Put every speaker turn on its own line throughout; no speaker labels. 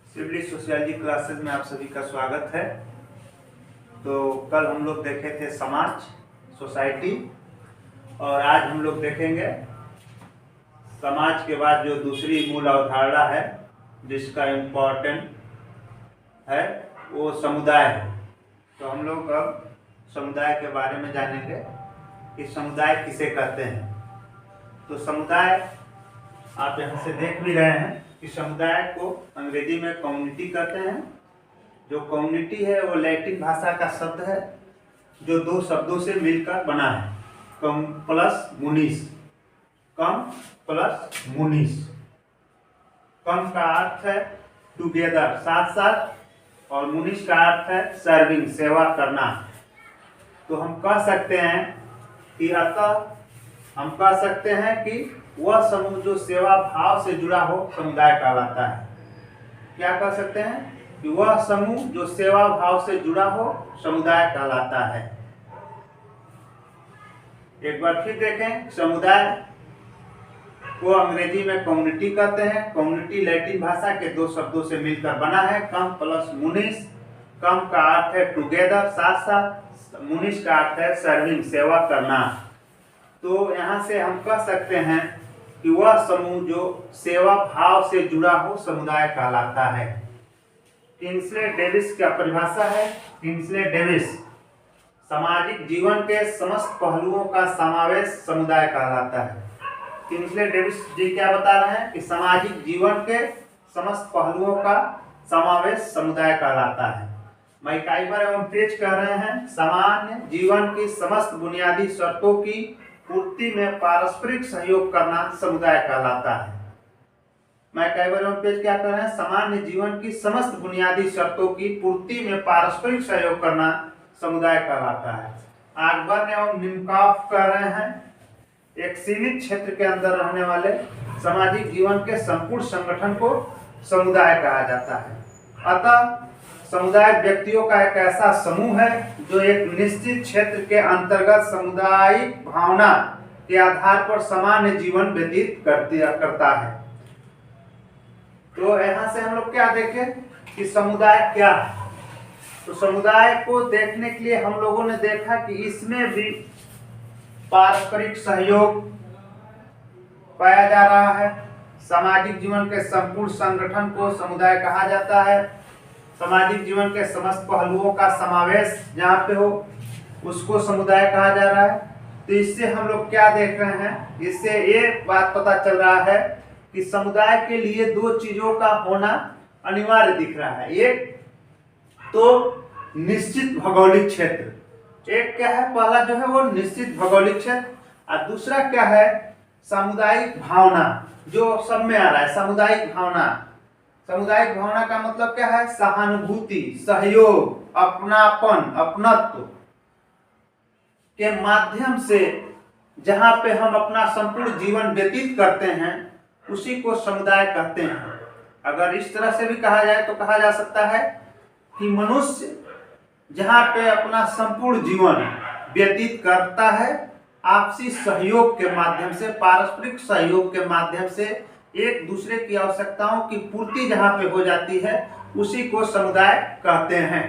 Civil sociology classes में आप सभी का स्वागत है। तो कल हम लोग देखे थे समाज, सोसाइटी, और आज हम लोग देखेंगे समाज के बाद जो दूसरी मूल अवधारणा है जिसका इम्पोर्टेंट है वो समुदाय है। तो हम लोग अब समुदाय के बारे में जानेंगे कि समुदाय किसे कहते हैं। तो समुदाय आप यहाँ से देख भी रहे हैं कि समुदाय को अंग्रेजी में कम्युनिटी कहते हैं। जो कम्युनिटी है वो लैटिन भाषा का शब्द है जो दो शब्दों से मिलकर बना है, कम प्लस मुनिस। कम प्लस मुनिस। कम का अर्थ है टुगेदर, साथ साथ, और मुनिस का अर्थ है सर्विंग, सेवा करना। तो हम कह सकते हैं कि हम कह सकते हैं कि वह समूह जो सेवा भाव से जुड़ा हो समुदाय कहलाता है। क्या कह सकते हैं कि वह समूह जो सेवा भाव से जुड़ा हो समुदाय कहलाता है। एक बार फिर देखें, समुदाय को अंग्रेजी में कम्युनिटी कहते हैं। कम्युनिटी लैटिन भाषा के दो शब्दों से मिलकर बना है, कम प्लस मुनिस। कम का अर्थ है टुगेदर, साथ साथ, मुनिस का अर्थ है सर्विंग, सेवा करना। तो यहाँ से हम कह सकते हैं कि वह समूह जो सेवा भाव से जुड़ा हो समुदाय कहलाता है। किंग्सले डेविस का परिभाषा है, किंग्सले डेविस, सामाजिक जीवन के समस्त पहलुओं का समावेश समुदाय कहलाता है। किंग्सले डेविस जी क्या बता रहे हैं कि सामाजिक जीवन के समस्त पहलुओं का समावेश समुदाय कहलाता है। मैकाइवर एवं पेज कह रहे हैं सामान्य जीवन की समस्त बुनियादी शर्तों की पूर्ति में पारस्परिक सहयोग करना समुदाय कहलाता है। मैकाइवर एवं पेज क्या कर रहे हैं, सामान्य जीवन की समस्त बुनियादी शर्तों की पूर्ति में पारस्परिक सहयोग करना समुदाय कहलाता है। आगबर्न एवं निमकॉफ कह रहे हैं एक सीमित क्षेत्र के अंदर रहने वाले सामाजिक जीवन के संपूर्ण संगठन को समुदाय कहा जाता है। अतः समुदाय व्यक्तियों का एक ऐसा समूह है जो एक निश्चित क्षेत्र के अंतर्गत सामुदायिक भावना के आधार पर सामान्य जीवन व्यतीत करता है। तो यहाँ से हम लोग क्या देखें कि समुदाय क्या है। तो समुदाय को देखने के लिए हम लोगों ने देखा कि इसमें भी पारस्परिक सहयोग पाया जा रहा है। सामाजिक जीवन के संपूर्ण संगठन को समुदाय कहा जाता है। सामाजिक जीवन के समस्त पहलुओं का समावेश जहाँ पे हो उसको समुदाय कहा जा रहा है। तो इससे हम लोग क्या देख रहे हैं, इससे ये बात पता चल रहा है कि समुदाय के लिए दो चीजों का होना अनिवार्य दिख रहा है। एक तो निश्चित भौगोलिक क्षेत्र, एक क्या है, पहला जो है वो निश्चित भौगोलिक क्षेत्र, और दूसरा क्या है, सामुदायिक भावना, जो सब में आ रहा है। सामुदायिक भावना, सामुदायिक भावना का मतलब क्या है, सहानुभूति, सहयोग, अपनापन, अपनत्व के माध्यम से जहां पे हम अपना संपूर्ण जीवन व्यतीत करते हैं उसी को समुदाय कहते हैं। अगर इस तरह से भी कहा जाए तो कहा जा सकता है कि मनुष्य जहां पे अपना संपूर्ण जीवन व्यतीत करता है आपसी सहयोग के माध्यम से, पारस्परिक सहयोग के माध्यम से एक दूसरे की आवश्यकताओं की पूर्ति जहां पे हो जाती है उसी को समुदाय कहते हैं।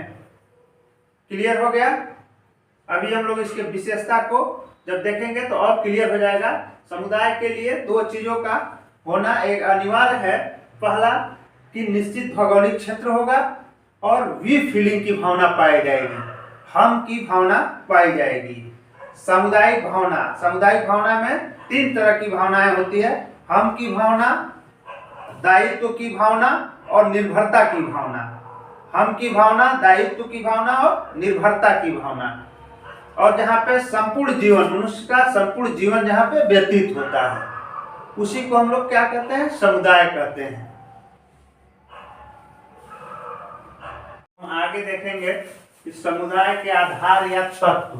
क्लियर हो गया? अभी हम लोग इसके विशेषता को जब देखेंगे तो और क्लियर हो जाएगा। समुदाय के लिए दो चीजों का होना एक अनिवार्य है। पहला कि निश्चित भौगोलिक क्षेत्र होगा और वी फीलिंग की भावना पाई जाएगी, हम की भावना पाई जाएगी। सामुदायिक भावना, सामुदायिक भावना में तीन तरह की भावनाएं होती है, हम की भावना, दायित्व की भावना और निर्भरता की भावना। हम की भावना, दायित्व की भावना और निर्भरता की भावना। और जहाँ पे संपूर्ण जीवन, मनुष्य का संपूर्ण जीवन जहाँ पे व्यतीत होता है उसी को हम लोग क्या कहते हैं, समुदाय कहते हैं। हम आगे देखेंगे कि समुदाय के आधार या तत्व,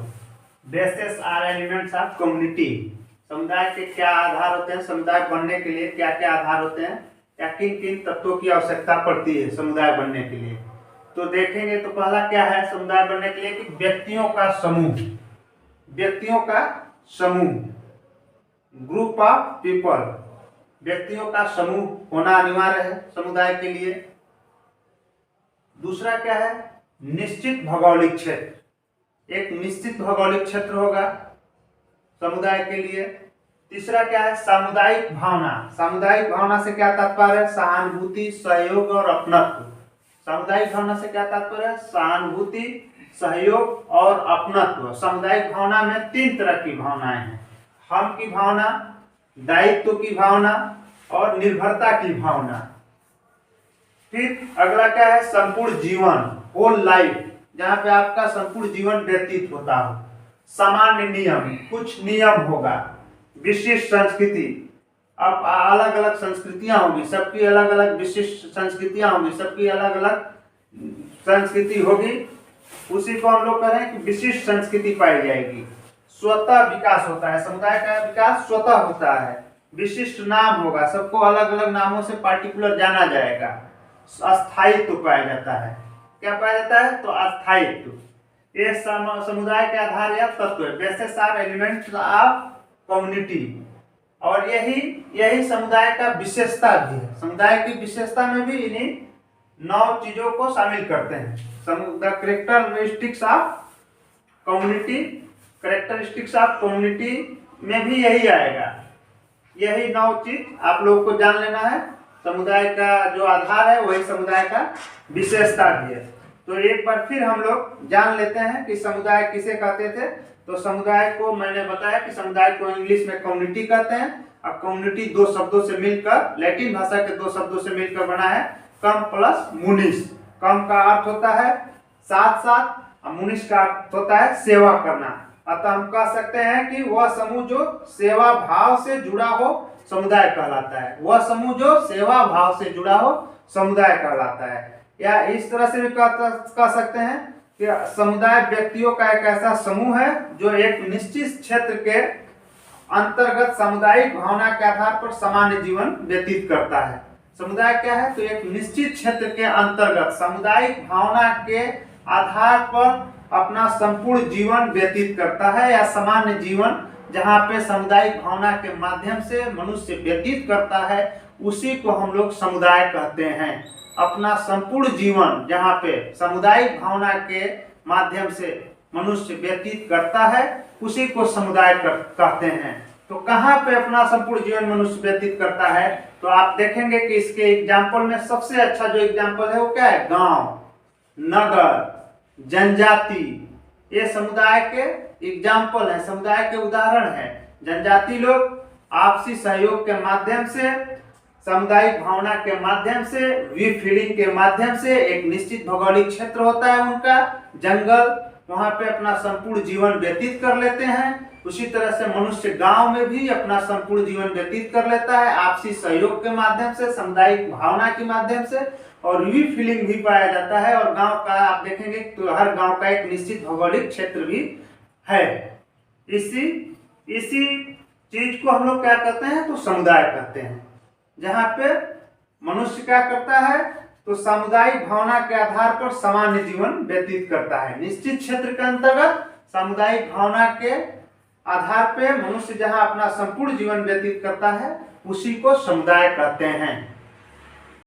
basis or elements of community. समुदाय के क्या आधार होते हैं, समुदाय बनने के लिए क्या क्या आधार होते हैं, या किन किन तत्वों की आवश्यकता पड़ती है समुदाय बनने के लिए। तो देखेंगे तो पहला क्या है समुदाय बनने के लिए कि व्यक्तियों का समूह, व्यक्तियों का समूह, ग्रुप ऑफ पीपल, व्यक्तियों का समूह होना अनिवार्य है समुदाय के लिए। दूसरा क्या है, निश्चित भौगोलिक क्षेत्र, एक निश्चित भौगोलिक क्षेत्र होगा समुदाय के लिए। तीसरा क्या है, सामुदायिक भावना। सामुदायिक भावना से क्या तात्पर्य है, सहानुभूति, सहयोग और अपनत्व। सामुदायिक भावना से क्या तात्पर्य है, सहानुभूति, सहयोग और अपनत्व। सामुदायिक भावना में 3 तरह की भावनाएं हैं, हम की भावना, दायित्व की भावना और निर्भरता की भावना। फिर अगला क्या है, संपूर्ण जीवन, होल लाइफ, जहाँ पे आपका संपूर्ण जीवन व्यतीत होता हो। सामान्य नियम, कुछ नियम होगा। विशिष्ट संस्कृति, अब अलग अलग संस्कृतियां होगी, सबकी अलग अलग विशिष्ट संस्कृतियां होंगी, सबकी अलग अलग संस्कृति होगी, उसी को हम लोग कह रहे हैं कि विशिष्ट संस्कृति पाई जाएगी। स्वतः विकास होता है, समुदाय का विकास स्वतः होता है। विशिष्ट नाम होगा, सबको अलग अलग नामों से पार्टिकुलर जाना जाएगा। अस्थायित्व पाया जाता है, क्या पाया जाता है, तो अस्थायित्व। ये समुदाय के आधार या तत्व है, basis or elements of community. और यही समुदाय का विशेषता भी है। समुदाय की विशेषता में भी इन्हीं 9 चीजों को शामिल करते हैं। The characteristics of community, characteristics of community में भी यही आएगा। यही 9 चीज आप लोगों को जान लेना है। समुदाय का जो आधार है वही समुदाय का विशेषता भी है। तो एक बार फिर हम लोग जान लेते हैं कि समुदाय किसे कहते थे। तो समुदाय को मैंने बताया कि समुदाय को इंग्लिश में कम्युनिटी कहते हैं। अब कम्युनिटी 2 शब्दों से मिलकर, लैटिन भाषा के 2 शब्दों से मिलकर बना है, कम प्लस मुनिस। कम का अर्थ होता है साथ साथ, और मुनिस का अर्थ होता है सेवा करना। अतः हम कह सकते हैं कि वह समूह जो सेवा भाव से जुड़ा हो समुदाय कहलाता है। वह समूह जो सेवा भाव से जुड़ा हो समुदाय कहलाता है। या इस तरह से भी कह सकते हैं कि समुदाय व्यक्तियों का एक ऐसा समूह है जो एक निश्चित क्षेत्र के अंतर्गत सामुदायिक भावना के आधार पर सामान्य जीवन व्यतीत करता है। समुदाय क्या है, तो एक निश्चित क्षेत्र के अंतर्गत सामुदायिक भावना के आधार पर अपना संपूर्ण जीवन व्यतीत करता है, या सामान्य जीवन जहाँ पे सामुदायिक भावना के माध्यम से मनुष्य व्यतीत करता है, उसी को हम लोग समुदाय कहते हैं। अपना संपूर्ण जीवन जहाँ पे सामुदायिक भावना के माध्यम से मनुष्य व्यतीत करता है, उसी को समुदाय कहते हैं। तो कहाँ पे अपना संपूर्ण जीवन मनुष्य व्यतीत करता है, तो आप देखेंगे कि इसके एग्जाम्पल में सबसे अच्छा जो एग्जाम्पल है वो क्या है, गांव, नगर, जनजाति, ये समुदाय के एग्जाम्पल है, समुदाय के उदाहरण है। जनजाति लोग आपसी सहयोग के माध्यम से, सामुदायिक भावना के माध्यम से, वी फीलिंग के माध्यम से, एक निश्चित भौगोलिक क्षेत्र होता है उनका, जंगल, वहां पे अपना संपूर्ण जीवन व्यतीत कर लेते हैं। उसी तरह से मनुष्य गांव में भी अपना संपूर्ण जीवन व्यतीत कर लेता है, आपसी सहयोग के माध्यम से, सामुदायिक भावना के माध्यम से, और वी फीलिंग भी पाया जाता है। और गांव का आप देखेंगे तो हर गांव का एक निश्चित भौगोलिक क्षेत्र भी है। इसी चीज को हम लोग क्या कहते हैं, तो समुदाय कहते हैं, जहाँ पे मनुष्य क्या करता है, तो सामुदायिक भावना के आधार पर सामान्य जीवन व्यतीत करता है। निश्चित क्षेत्र के अंतर्गत सामुदायिक भावना के आधार पे मनुष्य जहाँ अपना संपूर्ण जीवन व्यतीत करता है, उसी को समुदाय कहते हैं।